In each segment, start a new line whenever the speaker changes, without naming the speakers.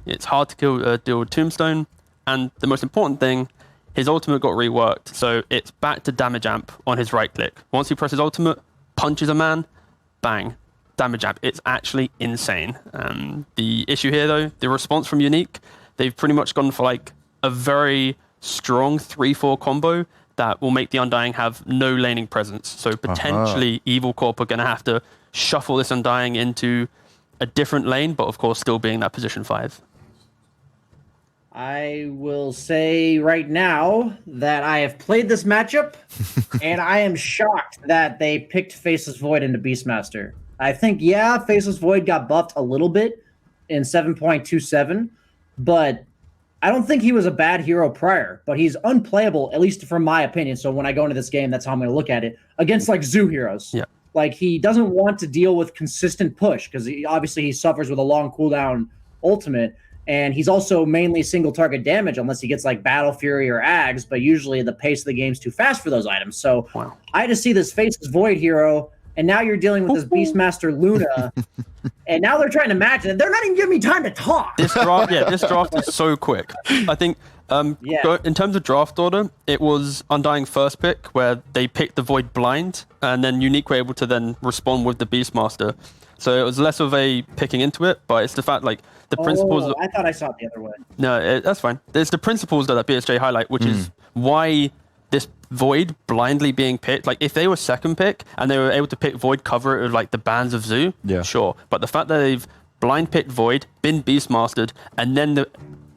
It's hard to deal with Tombstone, and the most important thing, his ultimate got reworked, so it's back to damage amp on his right click. Once he presses ultimate, punches a man, bang, damage amp. It's actually insane. The issue here, though, the response from Unique, they've pretty much gone for like a very strong 3-4 combo that will make the Undying have no laning presence. So potentially Evil Corp are going to have to shuffle this Undying into a different lane, but of course still being that position 5.
I will say right now that I have played this matchup, and I am shocked that they picked Faceless Void into Beastmaster. I think, yeah, Faceless Void got buffed a little bit in 7.27, but I don't think he was a bad hero prior, but he's unplayable, at least from my opinion. So when I go into this game, that's how I'm going to look at it, against like Zoo heroes.
Yeah.
Like, he doesn't want to deal with consistent push, because obviously he suffers with a long cooldown ultimate. And he's also mainly single target damage unless he gets like Battle Fury or Ags, but usually the pace of the game's too fast for those items. So I just see this Faceless Void hero, and now you're dealing with this Beastmaster Luna, and now they're trying to match it. They're not even giving me time to talk.
This draft is so quick. I think in terms of draft order, it was Undying first pick, where they picked the Void blind, and then Unique were able to then respond with the Beastmaster. So it was less of a picking into it, but it's the fact like the principles.
I thought I saw it the other way.
No, that's fine. There's the principles that BSJ highlight, which is why this Void blindly being picked. Like if they were second pick and they were able to pick Void, cover it with like the bands of Zoo, sure. But the fact that they've blind picked Void, been Beastmastered, and then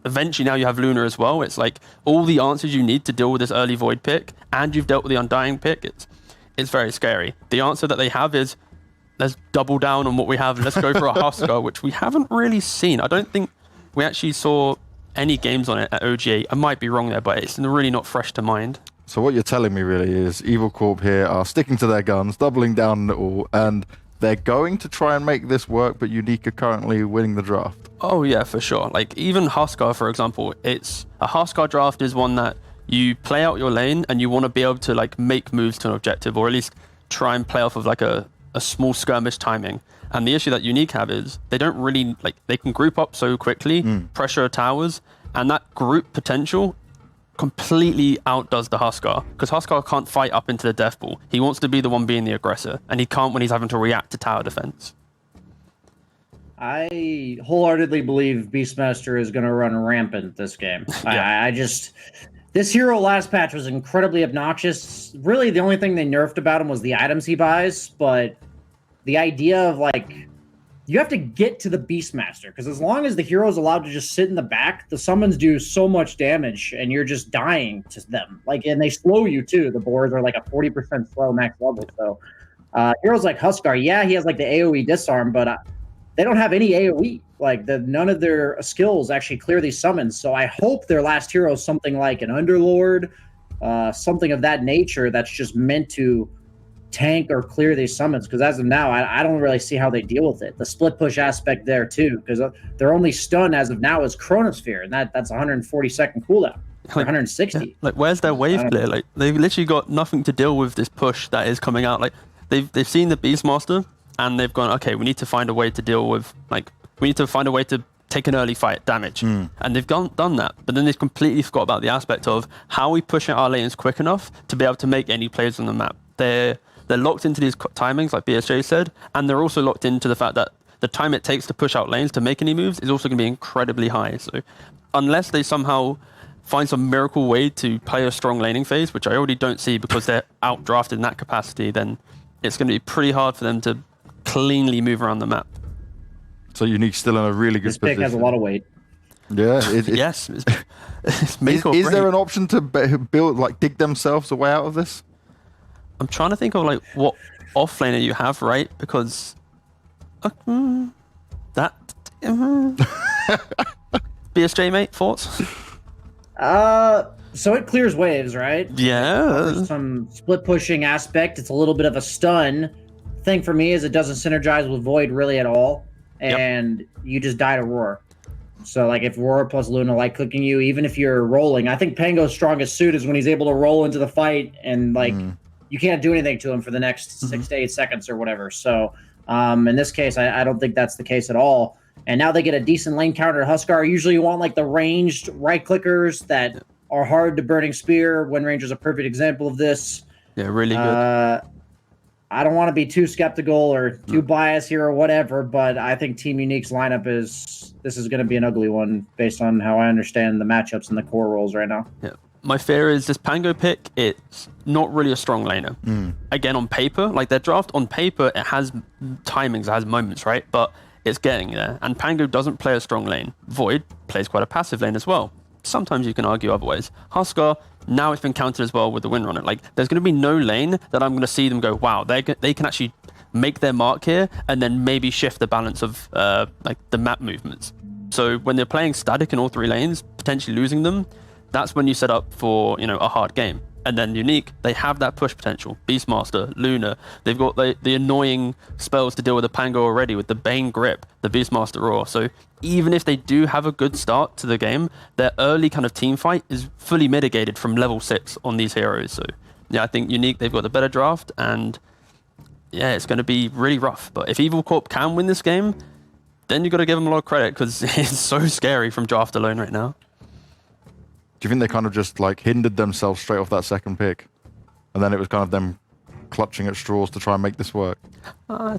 eventually now you have Luna as well. It's like all the answers you need to deal with this early Void pick, and you've dealt with the Undying pick. It's very scary. The answer that they have is, let's double down on what we have. Let's go for a Huskar, which we haven't really seen. I don't think we actually saw any games on it at OGA. I might be wrong there, but it's really not fresh to mind.
So what you're telling me really is Evil Corp here are sticking to their guns, doubling down on it all, and they're going to try and make this work, but Unique are currently winning the draft.
Oh yeah, for sure. Like even Huskar, for example, it's a Huskar draft is one that you play out your lane and you want to be able to like make moves to an objective, or at least try and play off of like a small skirmish timing. And the issue that Unique have is they don't really like, they can group up so quickly, pressure towers, and that group potential completely outdoes the Huskar, because Huskar can't fight up into the death ball. He wants to be the one being the aggressor, and he can't when he's having to react to tower defense.
I wholeheartedly believe Beastmaster is going to run rampant this game. This hero last patch was incredibly obnoxious. Really, the only thing they nerfed about him was the items he buys, but the idea of, like, you have to get to the Beastmaster, because as long as the hero's allowed to just sit in the back, the summons do so much damage, and you're just dying to them. Like, and they slow you, too. The boards are, like, a 40% slow max level, so heroes like Huskar, yeah, he has, like, the AoE disarm, but they don't have any AoE. Like, none of their skills actually clear these summons. So I hope their last hero is something like an Underlord, something of that nature that's just meant to tank or clear these summons. Because as of now, I don't really see how they deal with it. The split push aspect there, too, because their only stun as of now is Chronosphere, and that's 140-second cooldown. Like, 160.
Yeah. Like, where's their wave clear? Like, they've literally got nothing to deal with this push that is coming out. Like, they've seen the Beastmaster, and they've gone, okay, we need to find a way to deal with, like, we need to find a way to take an early fight damage. And they've done that. But then they've completely forgot about the aspect of how we push out our lanes quick enough to be able to make any plays on the map. They're locked into these timings, like BSJ said, and they're also locked into the fact that the time it takes to push out lanes to make any moves is also going to be incredibly high. So unless they somehow find some miracle way to play a strong laning phase, which I already don't see because they're outdrafted in that capacity, then it's going to be pretty hard for them to cleanly move around the map.
So Unique's still in a really good position.
This pick has a lot of weight.
Yeah.
Yes.
Is there an option to build, like, dig themselves a way out of this?
I'm trying to think of like what offlaner you have, right? Because BSJ, mate, thoughts?
So it clears waves, right?
Yeah.
There's some split pushing aspect. It's a little bit of a stun. Thing for me is it doesn't synergize with Void really at all, and you just die to Roar. So like if Roar plus Luna like cooking you, even if you're rolling, I think Pango's strongest suit is when he's able to roll into the fight and like you can't do anything to him for the next 6 to 8 seconds or whatever. So in this case, I don't think that's the case at all. And now they get a decent lane counter. Huskar, usually you want like the ranged right clickers that are hard to Burning Spear. Wind Ranger's a perfect example of this.
Yeah, really good.
I don't want to be too skeptical or too biased here or whatever, but I think Team Unique's lineup is going to be an ugly one based on how I understand the matchups and the core roles right now.
Yeah. My fear is this Pango pick, it's not really a strong laner. Again, on paper, like their draft on paper, it has timings, it has moments, right? But it's getting there. And Pango doesn't play a strong lane. Void plays quite a passive lane as well. Sometimes you can argue otherwise. Huskar, now it's been countered as well with the Windrunner. Like, there's going to be no lane that I'm going to see them go, wow, they can actually make their mark here and then maybe shift the balance of like the map movements. So when they're playing static in all three lanes, potentially losing them, that's when you set up for, you know, a hard game. And then Unique, they have that push potential. Beastmaster, Luna, they've got the annoying spells to deal with the Pango already with the Bane Grip, the Beastmaster Roar. So even if they do have a good start to the game, their early kind of team fight is fully mitigated from level 6 on these heroes. So yeah, I think Unique, they've got the better draft, and yeah, it's going to be really rough. But if Evil Corp can win this game, then you've got to give them a lot of credit because it's so scary from draft alone right now.
Do you think they kind of just like hindered themselves straight off that second pick, and then it was kind of them clutching at straws to try and make this work?
I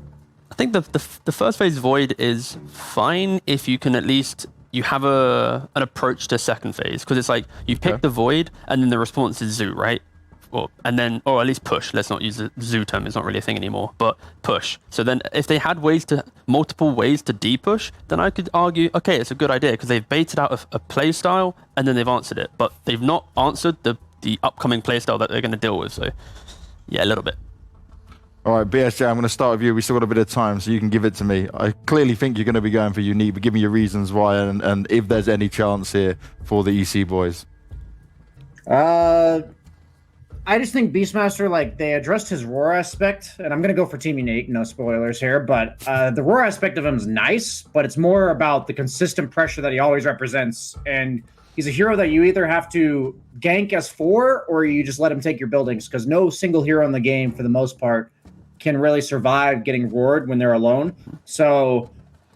think the first phase Void is fine if you can at least you have an approach to second phase, because it's like you pick the Void and then the response is Zoo, right? Or at least push. Let's not use the Zoo term; it's not really a thing anymore. But push. So then, if they had multiple ways to de-push, then I could argue, okay, it's a good idea because they've baited out a play style and then they've answered it, but they've not answered the upcoming play style that they're going to deal with. So, yeah, a little bit.
All right, BSJ, I'm going to start with you. We still got a bit of time, so you can give it to me. I clearly think you're going to be going for Unique, but give me your reasons why and if there's any chance here for the EC boys.
I just think Beastmaster, like, they addressed his roar aspect, and I'm going to go for Team Unique, no spoilers here, but the roar aspect of him is nice, but it's more about the consistent pressure that he always represents, and he's a hero that you either have to gank as 4 or you just let him take your buildings, because no single hero in the game, for the most part, can really survive getting roared when they're alone. So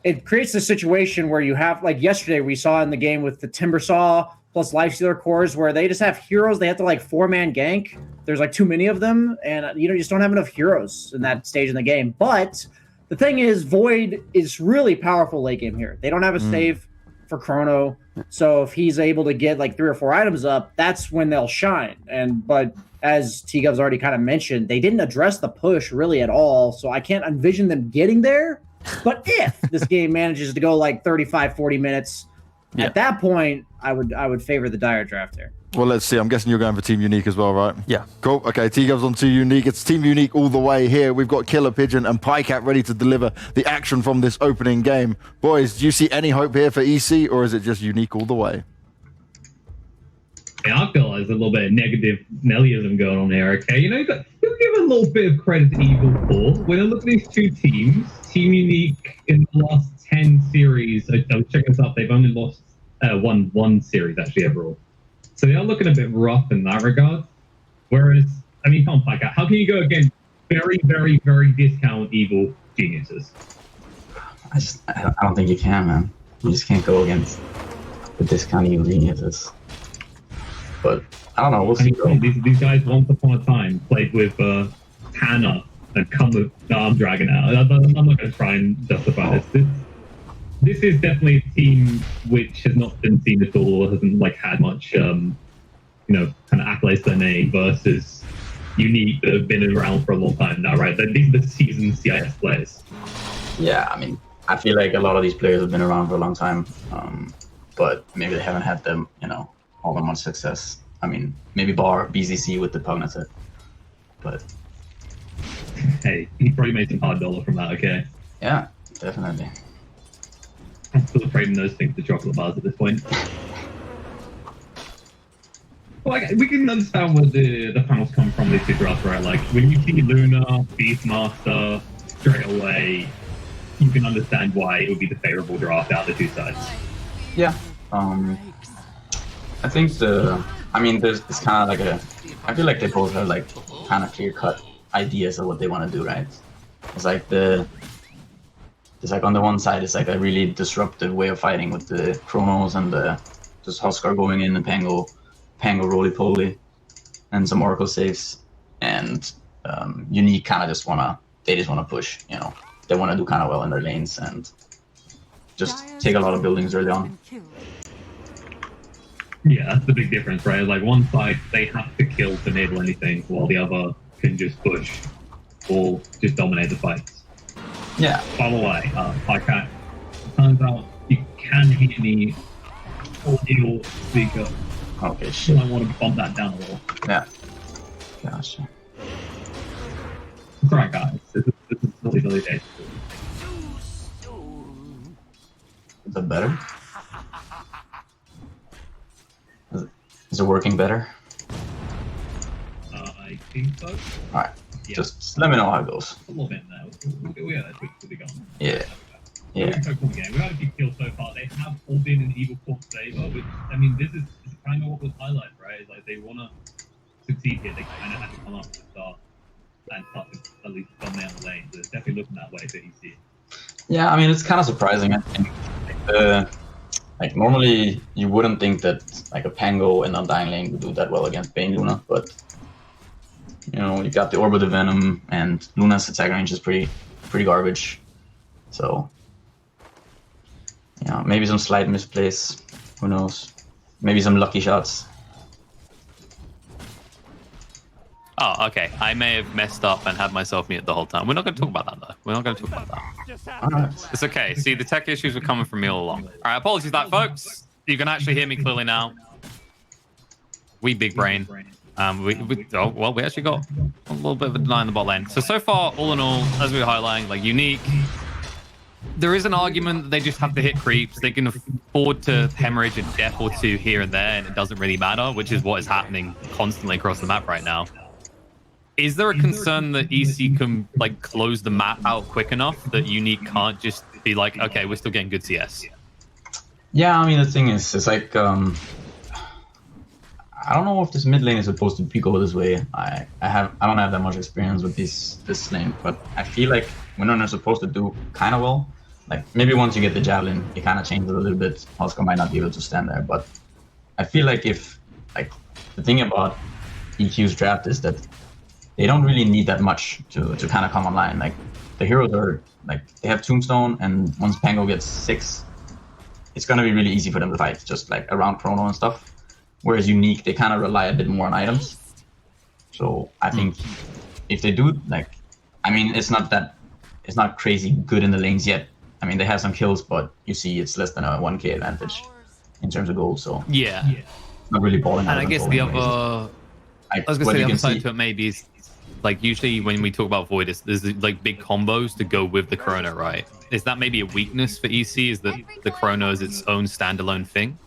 it creates a situation where you have, like yesterday we saw in the game with the Timbersaw plus Lifestealer cores, where they just have heroes they have to like 4-man gank. There's like too many of them, and you just don't have enough heroes in that stage in the game. But the thing is, Void is really powerful late game here. They don't have a save for Chrono, so if he's able to get like 3 or 4 items up, that's when they'll shine. But as T-Gov's already kind of mentioned, they didn't address the push really at all, so I can't envision them getting there. But if this game manages to go like 35, 40 minutes, at that point, I would favor the Dire draft here.
Well, let's see. I'm guessing you're going for Team Unique as well, right?
Yeah.
Cool. Okay, T-Gov's on Team Unique. It's Team Unique all the way here. We've got Killer Pigeon and Pycat ready to deliver the action from this opening game. Boys, do you see any hope here for EC, or is it just Unique all the way?
Yeah, I feel there's a little bit of negative Nellyism going on here, okay? You know, you give a little bit of credit to Evil 4. When I look at these two teams, Team Unique in the last 10 series, I was checking this up, they've only lost one series actually overall. So they are looking a bit rough in that regard. Whereas, I mean, come on, Pycat, how can you go against very, very, very discount evil geniuses?
I don't think you can, man. You just can't go against the discount evil geniuses. But I don't know. We'll see.
These guys once upon a time played with Hannah and come with the Arm Dragon out. I'm not going to try and justify this. This is definitely a team which has not been seen at all, hasn't like had much, kind of accolades to their name versus Unique that have been around for a long time now, right? These are the seasoned CIS players.
Yeah, I mean, I feel like a lot of these players have been around for a long time, but maybe they haven't had them, all that much success. I mean, maybe bar BZC with the Pugnacer, but
hey, he probably made some hard dollar from that. Okay.
Yeah, definitely.
I'm still trading those things to chocolate bars at this point. Well, we can understand where the panels come from, these two drafts, right? Like, when you see Luna, Beastmaster, straight away, you can understand why it would be the favorable draft out of the two sides.
Yeah. I think it's kind of like I feel like they both have like kind of clear-cut ideas of what they want to do, right? It's like the It's like on the one side, it's like a really disruptive way of fighting with the Chronos and the just Huskar going in and Pango roly-poly, and some Oracle saves. And Unique kind of just wanna push, you know. They want to do kind of well in their lanes and just take a lot of buildings early on.
Yeah, that's the big difference, right? Like one side, they have to kill to enable anything, while the other can just push or just dominate the fights.
Yeah.
By the way, PyCat, turns out you can hear me audio speaker.
Okay, shit.
I want to bump that down a little.
Yeah. Gotcha.
It's alright, guys. This is silly days.
Is that better? Is it working better?
I think so.
Alright.
Yeah.
Just let me know how it goes.
A little bit now. We got that quick to be gone.
Yeah. Yeah.
So cool game. We got a few kills so far. They have all been in Evil Corp's favor, which, I mean, this is kind of what was highlighted, right? It's like they want to succeed here. They kind of have to come up with the start and start to at least dominate the lane. So it's definitely looking that way for EC.
Yeah, I mean, it's kind of surprising. I think, like normally you wouldn't think that like a Pango and Undying lane would do that well against Bane Luna, but you know, you got the Orb of the Venom, and Luna's attack range is pretty garbage. So, yeah, maybe some slight misplays. Who knows? Maybe some lucky shots.
Oh, okay. I may have messed up and had myself mute the whole time. We're not going to talk about that, though. We're not going to talk about that.
Alright.
It's okay. See, the tech issues were coming from me all along. All right, apologies for that, folks. You can actually hear me clearly now. We big brain. We actually got a little bit of a deny in the bot lane. So far, all in all, as we were highlighting, like Unique, there is an argument that they just have to hit creeps. They can afford to hemorrhage a death or two here and there, and it doesn't really matter, which is what is happening constantly across the map right now. Is there a concern that EC can like close the map out quick enough that Unique can't just be like, okay, we're still getting good CS?
Yeah, I mean, the thing is, it's like, I don't know if this mid lane is supposed to go this way. I don't have that much experience with this lane, but I feel like when they're supposed to do kind of well, like maybe once you get the javelin, it kind of changes a little bit. Huskar might not be able to stand there, but I feel like if like the thing about EQ's draft is that they don't really need that much to kind of come online. Like the heroes are like they have Tombstone, and once Pango gets 6, it's gonna be really easy for them to fight, just like around Chrono and stuff. Whereas Unique, they kind of rely a bit more on items. So I think if they do, like, I mean, it's not crazy good in the lanes yet. I mean, they have some kills, but you see it's less than a 1k advantage in terms of gold. So
yeah,
it's not really balling out.
And I guess the other, I was gonna say the other side to it maybe is like usually when we talk about Void, there's like big combos to go with the Chrono, right? Is that maybe a weakness for EC? Is that the Chrono is its own standalone thing?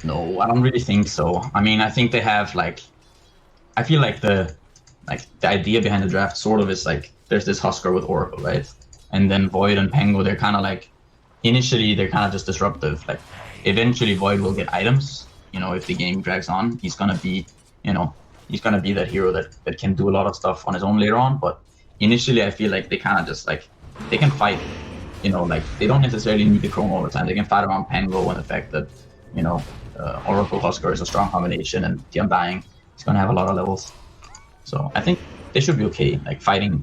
No, I don't really think so. I mean, I think they have like, I feel like the idea behind the draft sort of is like there's this Huskar with Oracle, right? And then Void and Pango, they're kind of like, initially they're kind of just disruptive. Like eventually Void will get items. You know, if the game drags on, he's gonna be, you know, he's gonna be that hero that can do a lot of stuff on his own later on. But initially, I feel like they kind of just like they can fight. You know, like they don't necessarily need the Chrono all the time. They can fight around Pango and the fact that, you know, Oracle Huskar is a strong combination, and the Undying is gonna have a lot of levels. So I think they should be okay, like fighting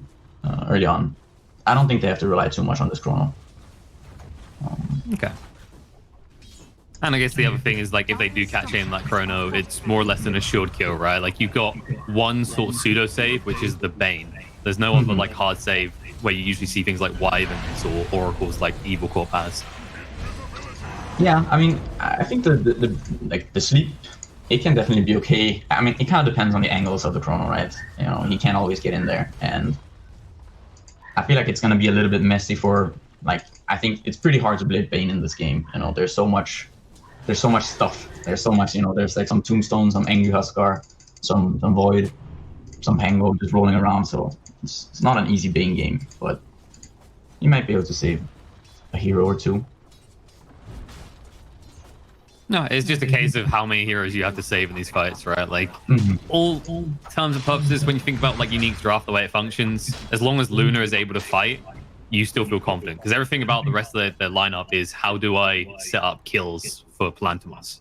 early on. I don't think they have to rely too much on this Chrono.
Okay. And I guess the other thing is, like, if they do catch in that Chrono, it's more or less an assured kill, right? Like, you've got one sort of pseudo-save, which is the Bane. There's no other, like, hard save where you usually see things like Wyverns or Oracles like Evil Corp has.
Yeah, I mean, I think the sleep, it can definitely be okay. I mean, it kind of depends on the angles of the Chrono, right? You know, he can't always get in there. And I feel like it's going to be a little bit messy for, like, I think it's pretty hard to blade Bane in this game. You know, there's so much stuff. There's so much, you know, there's like some Tombstone, some Angry Huskar, some Void, some Pango just rolling around. So it's not an easy Bane game, but you might be able to save a hero or two.
No, it's just a case of how many heroes you have to save in these fights, right? Like, all terms and purposes, when you think about like Unique's draft, the way it functions, as long as Luna is able to fight, you still feel confident. Because everything about the rest of the lineup is how do I set up kills for Plantamus?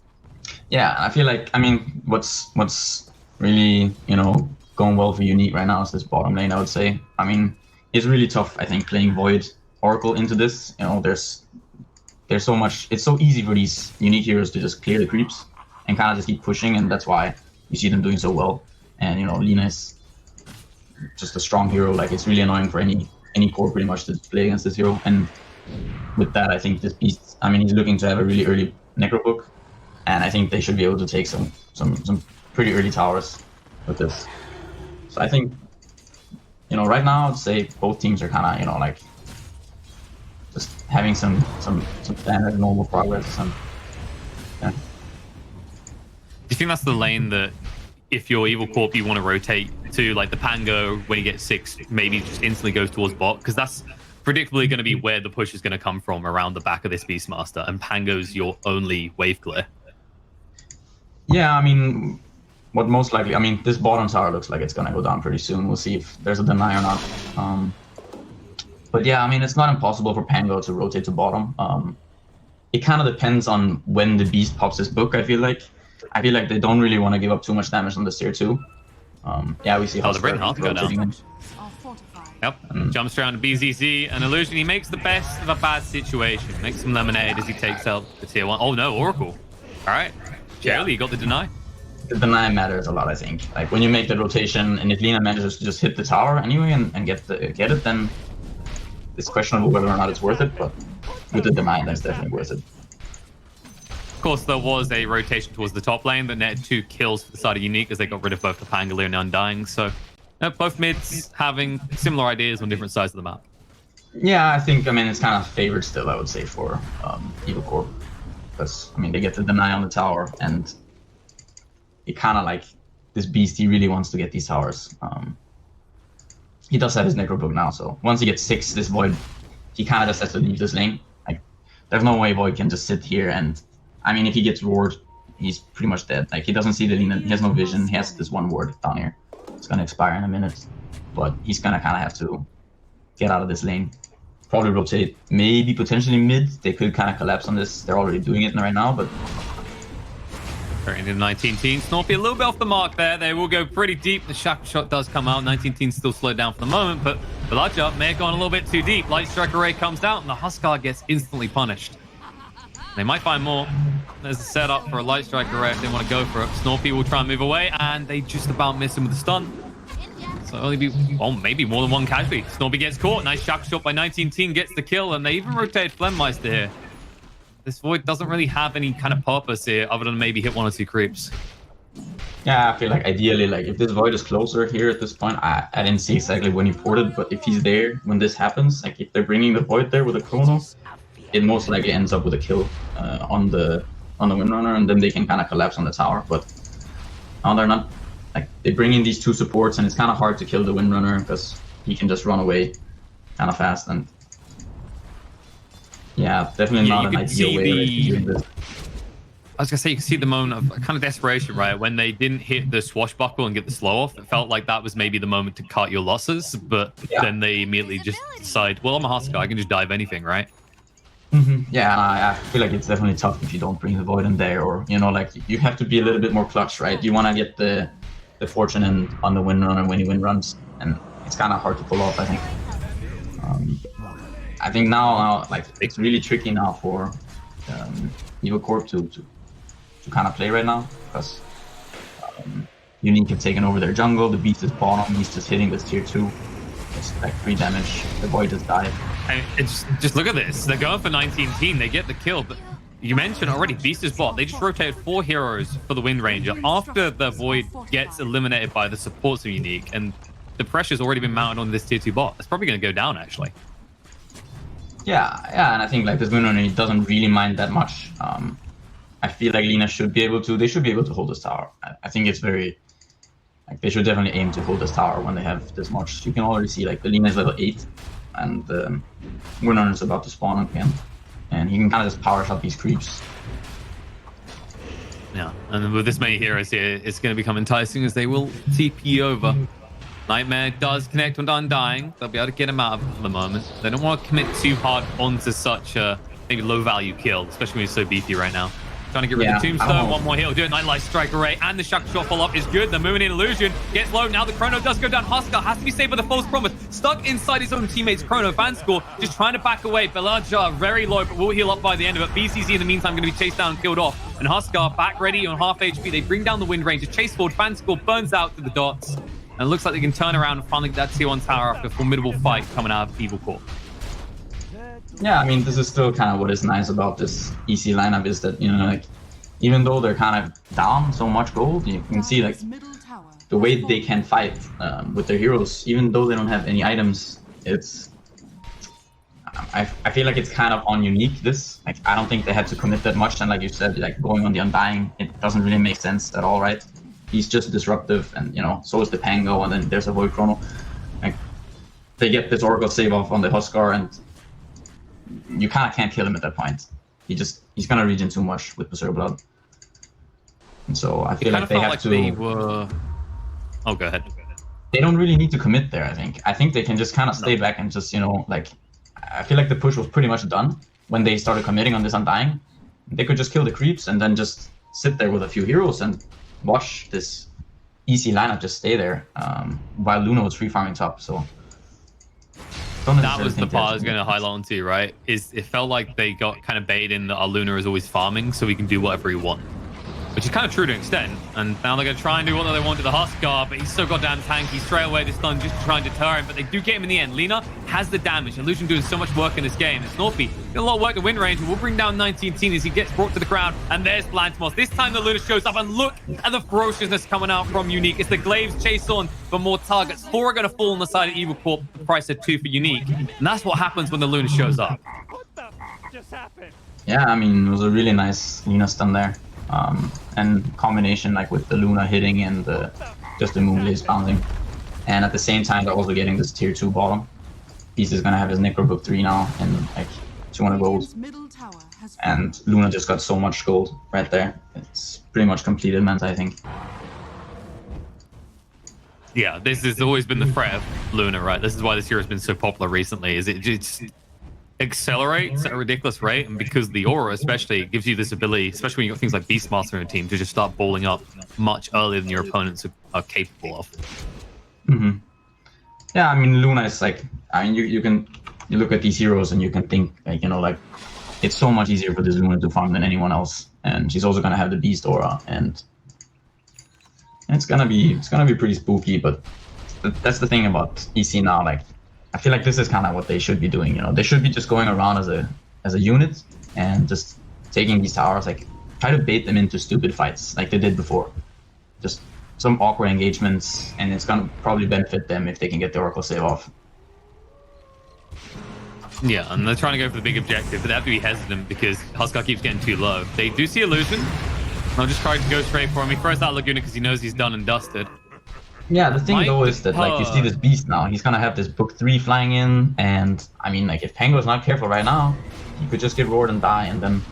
Yeah, I feel like, I mean, what's really, you know, going well for Unique right now is this bottom lane, I would say. I mean, it's really tough, I think, playing Void Oracle into this. You know, there's so much, it's so easy for these Unique heroes to just clear the creeps and kind of just keep pushing, and that's why you see them doing so well. And, you know, Lina is just a strong hero. Like, it's really annoying for any core pretty much to play against this hero. And with that, I think this beast, I mean, he's looking to have a really early Necrobook, and I think they should be able to take some pretty early towers with this. So I think, you know, right now I'd say both teams are kind of, you know, like just having some standard normal progress. And yeah.
Do you think that's the lane that if you're Evil Corp, you want to rotate to, like the Pango when you get 6, maybe just instantly goes towards bot? Because that's predictably going to be where the push is going to come from, around the back of this Beastmaster, and Pango's your only wave clear.
Yeah, I mean, what most likely, I mean, this bottom tower looks like it's going to go down pretty soon. We'll see if there's a deny or not. But yeah, I mean, it's not impossible for Pango to rotate to bottom. It kind of depends on when the beast pops his book, I feel like. I feel like they don't really want to give up too much damage on this tier 2. Yeah, we see how
the Brit Health go down. Yep, jumps around to BZZ, and Illusion, he makes the best of a bad situation. Makes some lemonade as he takes out the tier 1. Oh no, Oracle. Alright, Jerry, you got the deny?
The deny matters a lot, I think. Like, when you make the rotation, and if Lina manages to just hit the tower anyway and get it, then it's questionable whether or not it's worth it, but with the deny, that's definitely worth it.
Of course, there was a rotation towards the top lane that netted 2 kills for the side of Unique as they got rid of both the Pangolier and Undying. So both mids having similar ideas on different sides of the map.
Yeah, I think, I mean, it's kind of favored still, I would say, for Evil Corp. Because, I mean, they get the deny on the tower, and it kind of like, this beast, he really wants to get these towers. He does have his Necrobook now, so once he gets 6, this Void, he kind of just has to leave this lane. Like, there's no way Void can just sit here and, I mean, if he gets ward, he's pretty much dead. Like, he doesn't see the Lina, he has no vision, he has this one ward down here. It's gonna expire in a minute, but he's gonna kind of have to get out of this lane. Probably rotate, maybe potentially mid. They could kind of collapse on this. They're already doing it right now, but...
Very into 19 teens. Snorpy a little bit off the mark there. They will go pretty deep. The shackle shot does come out. 19 teens still slowed down for the moment, but Belaja may have gone a little bit too deep. Light Strike Array comes out, and the Huskar gets instantly punished. They might find more. There's a setup for a Light Strike Array if they want to go for it. Snorpy will try and move away, and they just about miss him with the stun. So only be, oh, maybe more than one casualty. Snorpy gets caught. Nice shackle shot by 19 Teen, gets the kill, and they even rotate Flemmeister here. This Void doesn't really have any kind of purpose here other than maybe hit 1 or 2 creeps.
Yeah, I feel like ideally, like, if this Void is closer here at this point, I didn't see exactly when he ported, but if he's there when this happens, like, if they're bringing the Void there with a Chrono, it most likely ends up with a kill on the Windrunner, and then they can kind of collapse on the tower. But now they're not, like, they bring in these 2 supports, and it's kind of hard to kill the Windrunner because he can just run away kind of fast. And yeah, definitely not an ideal way of doing this.
I was gonna say, you can see the moment of kind of desperation, right? When they didn't hit the swashbuckle and get the slow off, it felt like that was maybe the moment to cut your losses, but then they immediately just decide, well, I'm a Huskar, I can just dive anything, right?
Yeah, I feel like it's definitely tough if you don't bring the Void in there, or, you know, like, you have to be a little bit more clutch, right? You want to get the fortune in on the Windrunner when he windruns, and it's kind of hard to pull off, I think. I think now, like, it's really tricky now for Evil Corp to kind of play right now, because Unique have taken over their jungle, the beast is bottom, he's just hitting this tier 2. It's like 3 damage, the Void just died.
And it's just look at this. They're going for 19 team. They get the kill, but you mentioned already Beast is bot. They just rotated 4 heroes for the Wind Ranger after the Void gets eliminated by the supports of Unique, and the pressure's already been mounted on this tier 2 bot. It's probably going to go down, actually. Yeah,
and I think, like, this Wind Runner doesn't really mind that much. I feel like Lina should be able to, they should be able to hold this tower. I think it's very, like, they should definitely aim to hold this tower when they have this much. You can already see, like, the Lina is level 8, and Windrunner is about to spawn again. And he can kind of just power shot these creeps.
Yeah, and with this many heroes here, it's going to become enticing as they will TP over. Nightmare does connect on Undying. They'll be able to get him out of it for the moment. They don't want to commit too hard onto such a maybe low-value kill, especially when he's so beefy right now. Trying to get rid of the Tombstone. One more heal. Do it. Nightlight Strike Array. And the Shock Shot follow-up is good. The movement in Illusion gets low. Now the Chrono does go down. Huskar has to be saved by the False Promise. Stuck inside his own teammate's Chrono. Vanscore just trying to back away. Belaja very low, but will heal up by the end of it. BCZ in the meantime going to be chased down and killed off. And Huskar back ready on half HP. They bring down the Wind Ranger. Chase forward. Vanscore burns out to the dots. And it looks like they can turn around and finally get that tier 1 tower after a formidable fight coming out of Evil Corp.
Yeah, I mean, this is still kind of what is nice about this EC lineup is that, you know, like, even though they're kind of down so much gold, you can see like the way they can fight with their heroes, even though they don't have any items. It's I feel like it's kind of ununique. This like I don't think they had to commit that much, and like you said, like going on the Undying, it doesn't really make sense at all, right? He's just disruptive, and you know, so is the Pango, and then there's a Void Chrono. Like they get this Oracle save off on the Huskar, and you kind of can't kill him at that point. He's gonna regen too much with Berserk Blood. And so I feel like they have to.
They were... Oh, go ahead.
They don't really need to commit there. I think they can just kind of stay back and just, you know, like I feel like the push was pretty much done when they started committing on this Undying. They could just kill the creeps and then just sit there with a few heroes and watch this EC lineup just stay there while Luna was free farming top. So
that was the part I was going to highlight on to, right? Is it felt like they got kind of baited in that our Luna is always farming, so we can do whatever we want. Which is kind of true to an extent. And now they're going to try and do what they want to the Huskar, but he's so goddamn tanky. Straight away, this stun just to try and deter him, but they do get him in the end. Lina has the damage. Illusion doing so much work in this game. It's Northby doing a lot of work to Wind Ranger. Will bring down 19 as he gets brought to the ground. And there's Blantimos. This time the Luna shows up, and look at the ferociousness coming out from Unique. It's the Glaives chase on for more targets. 4 are going to fall on the side of Evil Corp, the price of 2 for Unique. And that's what happens when the Luna shows up.
What the just happened?
Yeah, I mean, it was a really nice Luna stun there. And combination like with the Luna hitting and just the Moonblaze bouncing. And at the same time, they're also getting this tier 2 bottom. Beast is gonna have his Necro Book 3 now and like 200 gold. And Luna just got so much gold right there. It's pretty much completed, man, I think.
Yeah, this has always been the threat of Luna, right? This is why this hero has been so popular recently, is it just accelerates at a ridiculous rate, and because the aura especially it gives you this ability, especially when you got things like Beastmaster in a team, to just start balling up much earlier than your opponents are capable of.
Mm-hmm. Yeah, I mean, Luna is like, I mean, you look at these heroes and you can think like, you know, like it's so much easier for this Luna to farm than anyone else, and she's also gonna have the Beast aura, and it's gonna be pretty spooky. But that's the thing about EC now, like. I feel like this is kind of what they should be doing, you know. They should be just going around as a unit and just taking these towers, like try to bait them into stupid fights like they did before. Just some awkward engagements, and it's gonna probably benefit them if they can get the Oracle save off.
Yeah, and they're trying to go for the big objective, but they have to be hesitant because Huskar keeps getting too low. They do see Illusion. I'll just try to go straight for him. He throws out Laguna because he knows he's done and dusted.
Yeah, the thing though is that like you see this Beast now, he's gonna have this Book 3 flying in, and I mean like if Pango's not careful right now, he could just get roared and die, and then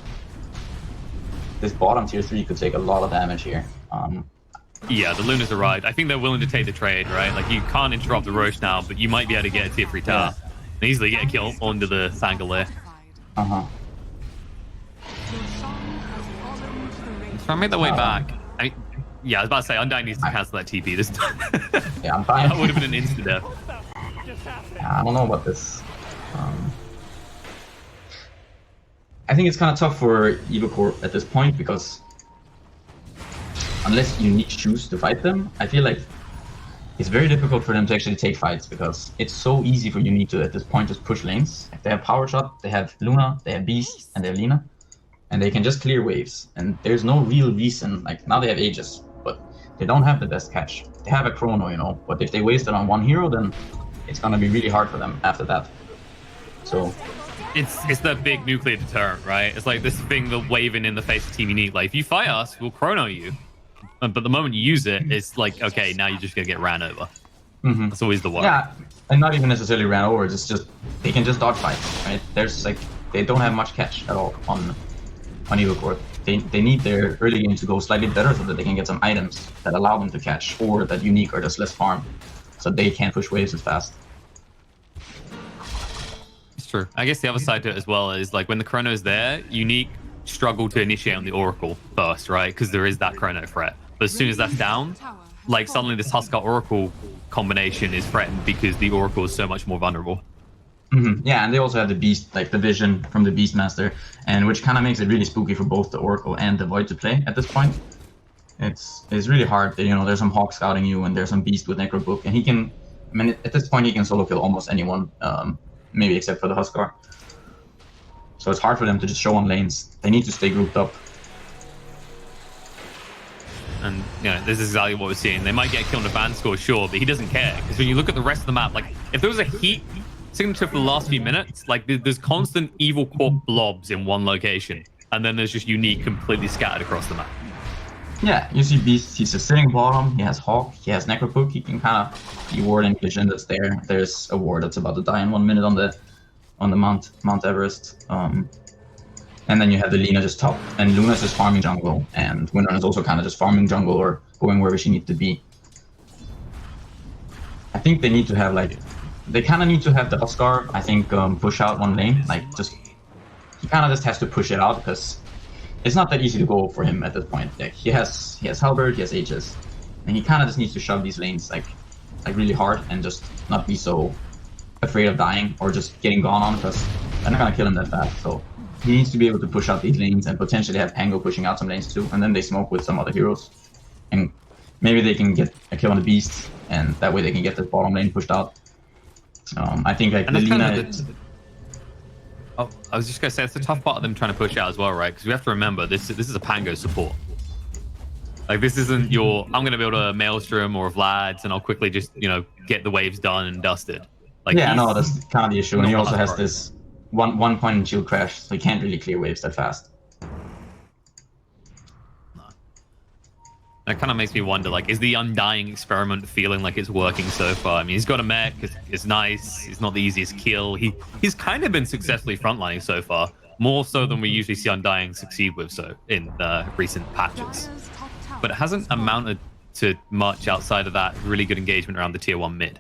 this bottom tier 3 could take a lot of damage here.
Yeah, the Luna's arrived. I think they're willing to take the trade, right? Like you can't interrupt the Roche now, but you might be able to get a tier 3 tower and easily get a kill onto the Sangaleer. Let's try and make their way back. Yeah, I was about to say, Undying needs to cancel that TP this time.
Yeah, I'm fine.
That would have been an insta-death.
Yeah, I don't know about this. I think it's kind of tough for Evil Corp at this point because unless Unique choose to fight them, I feel like it's very difficult for them to actually take fights because it's so easy for Unique to at this point just push lanes. If they have Power Shot, they have Luna, they have Beast, and they have Lina. And they can just clear waves. And there's no real reason, like now they have Aegis, but they don't have the best catch. They have a Chrono, you know, but if they waste it on one hero, then it's gonna be really hard for them after that. So
it's that big nuclear deterrent, right? It's like this thing that waving in the face of Team Unique. Like if you fight us, we'll Chrono you. But the moment you use it, it's like, okay, now you're just gonna get ran over.
Mm-hmm.
That's always the worry.
Yeah, and not even necessarily ran over, it's just they can just dodge fight, right? There's like they don't have much catch at all on Evo Court. They need their early game to go slightly better so that they can get some items that allow them to catch, or that Unique are just less farm, so they can't push waves as fast.
It's true. I guess the other side to it as well is like when the chrono is there, Unique struggle to initiate on the Oracle first, right? Because there is that chrono threat. But as soon as that's down, like suddenly this Huskar Oracle combination is threatened because the Oracle is so much more vulnerable.
Yeah, and they also have the Beast, like the vision from the Beastmaster, and which kind of makes it really spooky for both the Oracle and the Void to play at this point. It's really hard. You know, there's some Hawk scouting you, and there's some Beast with Necrobook, and he can. I mean, at this point, he can solo kill almost anyone, maybe except for the Huskar. So it's hard for them to just show on lanes. They need to stay grouped up.
And, you know, this is exactly what we're seeing. They might get killed on a ban score, sure, but he doesn't care. Because when you look at the rest of the map, like, if there was a heat signature for the last few minutes, like, there's constant Evil Corp blobs in one location. And then there's just Unique completely scattered across the map.
Yeah, you see Beast, he's just sitting bottom, he has Hawk, he has Necrobook, he can kind of be ward and vision that's there. There's a ward that's about to die in 1 minute on the Mount Everest. And then you have the Lina just top, and Luna's just farming jungle, and Winron is also kind of just farming jungle or going wherever she needs to be. I think they need to have they kind of need to have the Huskar, I think, push out one lane, he kind of just has to push it out because it's not that easy to go for him at this point. Like he has Halberd, he has Aegis, and he kind of just needs to shove these lanes like really hard and just not be so afraid of dying or just getting gone on because they're not gonna kill him that fast. So he needs to be able to push out these lanes and potentially have Pango pushing out some lanes too, and then they smoke with some other heroes, and maybe they can get a kill on the Beast, and that way they can get the bottom lane pushed out. I think like the Lina.
Oh, I was just gonna say it's the tough part of them trying to push out as well, right? Because we have to remember this is a Pango support. Like this isn't your I'm gonna build a Maelstrom or a Vlad's and I'll quickly just get the waves done and dusted. Like
yeah, no, that's kind of the issue, and he also has this one point in shield crash, so he can't really clear waves that fast.
That kind of makes me wonder, like, is the Undying experiment feeling like it's working so far? I mean, he's got a mech, it's nice, it's not the easiest kill. He's kind of been successfully frontlining so far, more so than we usually see Undying succeed with in recent patches. But it hasn't amounted to much outside of that really good engagement around the tier 1 mid.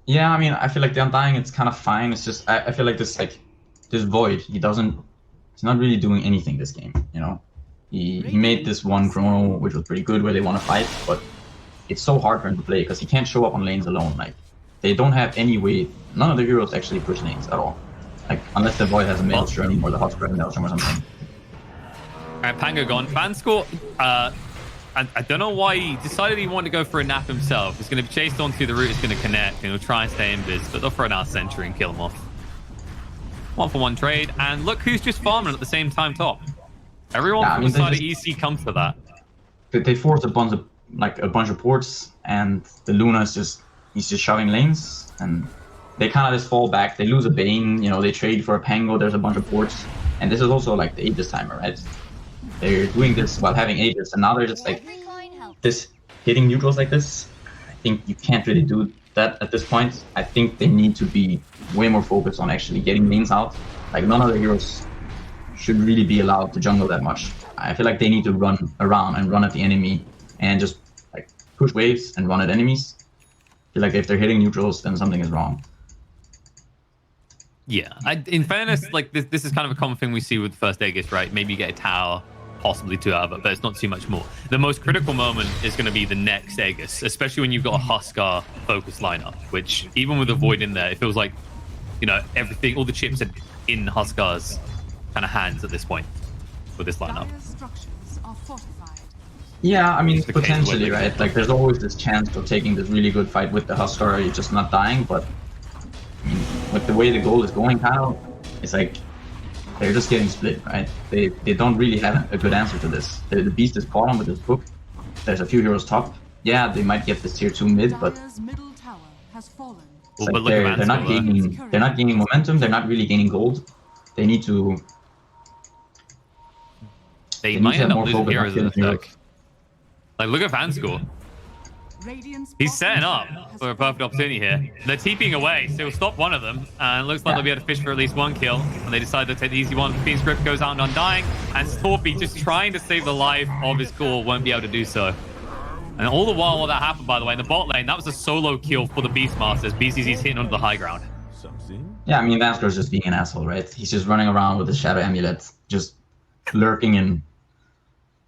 Yeah, I mean, I feel like the Undying, it's kind of fine. It's just, I feel like this Void, he's not really doing anything this game, you know? He made this one chrono, which was pretty good, where they want to fight, but it's so hard for him to play because he can't show up on lanes alone. Like, they don't have any way, none of the heroes actually push lanes at all. Like, unless the Void has a Maelstrom or the Huskar has a Maelstrom or something.
Alright, Pango gone. Fanscore, I don't know why he decided he wanted to go for a nap himself. He's going to be chased onto the route, he's going to connect, and he'll try and stay in biz, but they'll throw an out sentry and kill him off. 1-for-1 trade, and look who's just farming at the same time top. Everyone from the side of EC comes for that.
They force a bunch of ports, and the Luna he's just shoving lanes, and they kind of just fall back. They lose a Bane, they trade for a Pango, there's a bunch of ports, and this is also like the Aegis timer, right? They're doing this while having Aegis, and now they're just like this, hitting neutrals like this. I think you can't really do that at this point. I think they need to be way more focused on actually getting lanes out. Like none of the heroes should really be allowed to jungle that much. I feel like they need to run around and run at the enemy and just like push waves and run at enemies. I feel like if they're hitting neutrals, then something is wrong.
Yeah, in fairness, like this is kind of a common thing we see with the first Aegis, right? Maybe you get a tower, possibly 2 out of it, but it's not too much more. The most critical moment is going to be the next Aegis, especially when you've got a Huskar focus lineup, which even with a Void in there, it feels like, everything, all the chips are in Huskar's kind of hands at this point with this lineup.
Yeah, I mean, potentially, right? Like, there's always this chance of taking this really good fight with the Huskar, you're just not dying, but I mean, with the way the goal is going, kind of, it's like they're just getting split, right? They don't really have a good answer to this. The Beast is bottom with his book. There's a few heroes top. Yeah, they might get this tier 2 mid, but it's like they're not gaining momentum. They're not really gaining gold. They need to.
They might end up losing heroes in this deck. Like, look at Fanscore. He's setting up for a perfect opportunity here. They're TPing away, so he'll stop one of them. And it looks like they'll be able to fish for at least one kill. And they decide to take the easy one. Fiend's Grip goes out and undying. And Storpy, just trying to save the life of his core, won't be able to do so. And all the while that happened, by the way, in the bot lane, that was a solo kill for the Beastmasters. BCZ's hitting onto the high ground.
Yeah, I mean, Vansko's just being an asshole, right? He's just running around with his Shadow Amulet, just lurking in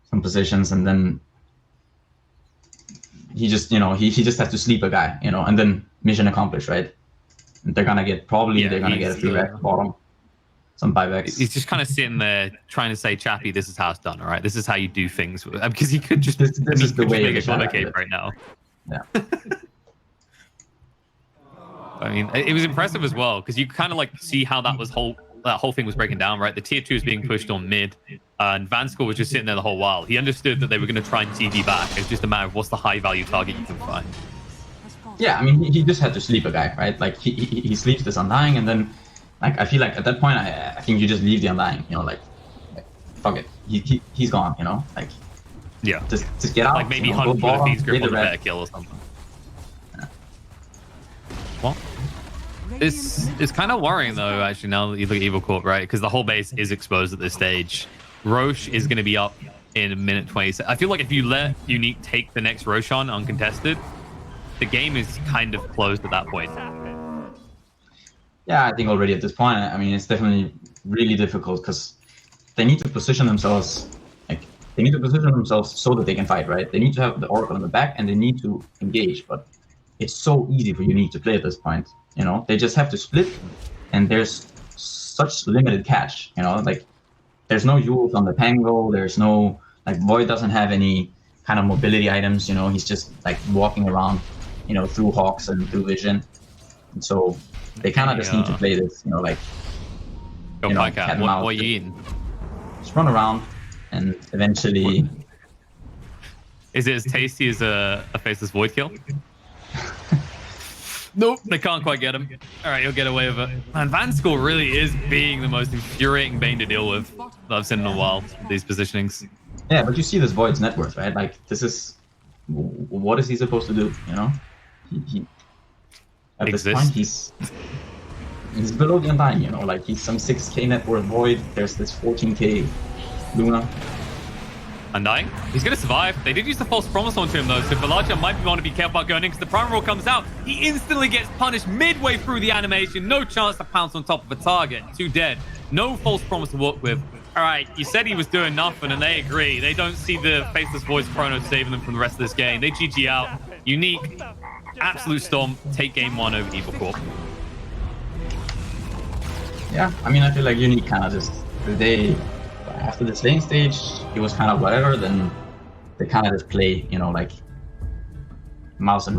some positions, and then he just, you know, he just has to sleep a guy, you know, and then mission accomplished, right? And they're gonna get, they're gonna get a few back bottom, some buybacks.
He's just kind of sitting there trying to say, Chappie, this is how it's done, all right? This is how you do things. Because he could just,
this is the way
make a Shadow Cape right now.
Yeah.
I mean, it was impressive as well, because you kind of like see how that whole thing was breaking down, right? The tier 2 is being pushed on mid, and Vansko was just sitting there the whole while. He understood that they were going to try and TP back. It's just a matter of what's the high value target you can find.
Yeah, I mean, he just had to sleep a guy, right? Like he sleeps this Undying, and then like I feel like at that point I think you just leave the Undying, you know, like fuck it, he's gone, you know, like
yeah,
just get out.
Like maybe
you know,
hunt for the Fiend's Grip on the better kill or something. Well, it's kind of worrying though, actually, now that you look at Evil Corp, right? Because the whole base is exposed at this stage. Roche is going to be up in a minute 20. I feel like if you let Unique take the next Roshan uncontested, the game is kind of closed at that point.
Yeah, I think already at this point, I mean, it's definitely really difficult because they need to position themselves, like they need to position themselves so that they can fight, right? They need to have the Oracle on the back and they need to engage, but it's so easy for Unique to play at this point. You know, they just have to split, and there's such limited catch. You know, like there's no Jules on the Pango. There's no, like, Void doesn't have any kind of mobility items. You know, he's just like walking around, you know, through Hawks and through Vision. And so they kind of just need to play this. You know, like
go back out. What are you eating?
Just run around, and eventually.
Is it as tasty as a Faceless Void kill? Nope, they can't quite get him. All right, he'll get away with it. And Vansko really is being the most infuriating Bane to deal with that I've seen in a while, these positionings.
Yeah, but you see this Void's net worth, right? Like, this is... What is he supposed to do, you know? He at this point, he's below the Undying, you know? Like, he's some 6k net worth Void. There's this 14k Luna.
Undying. He's going to survive. They did use the false promise onto him, though, so Valaja might want to be careful about going in, because the Prime Roll comes out. He instantly gets punished midway through the animation. No chance to pounce on top of a target. 2 dead. No false promise to work with. All right, you said he was doing nothing, and they agree. They don't see the Faceless Voice Chrono saving them from the rest of this game. They GG out. Unique, absolute storm, take game 1 over Evil Corp.
Yeah, I mean, I feel like Unique kind of just... After this lane stage, it was kind of whatever, then they kind of just play, you know, like mouse and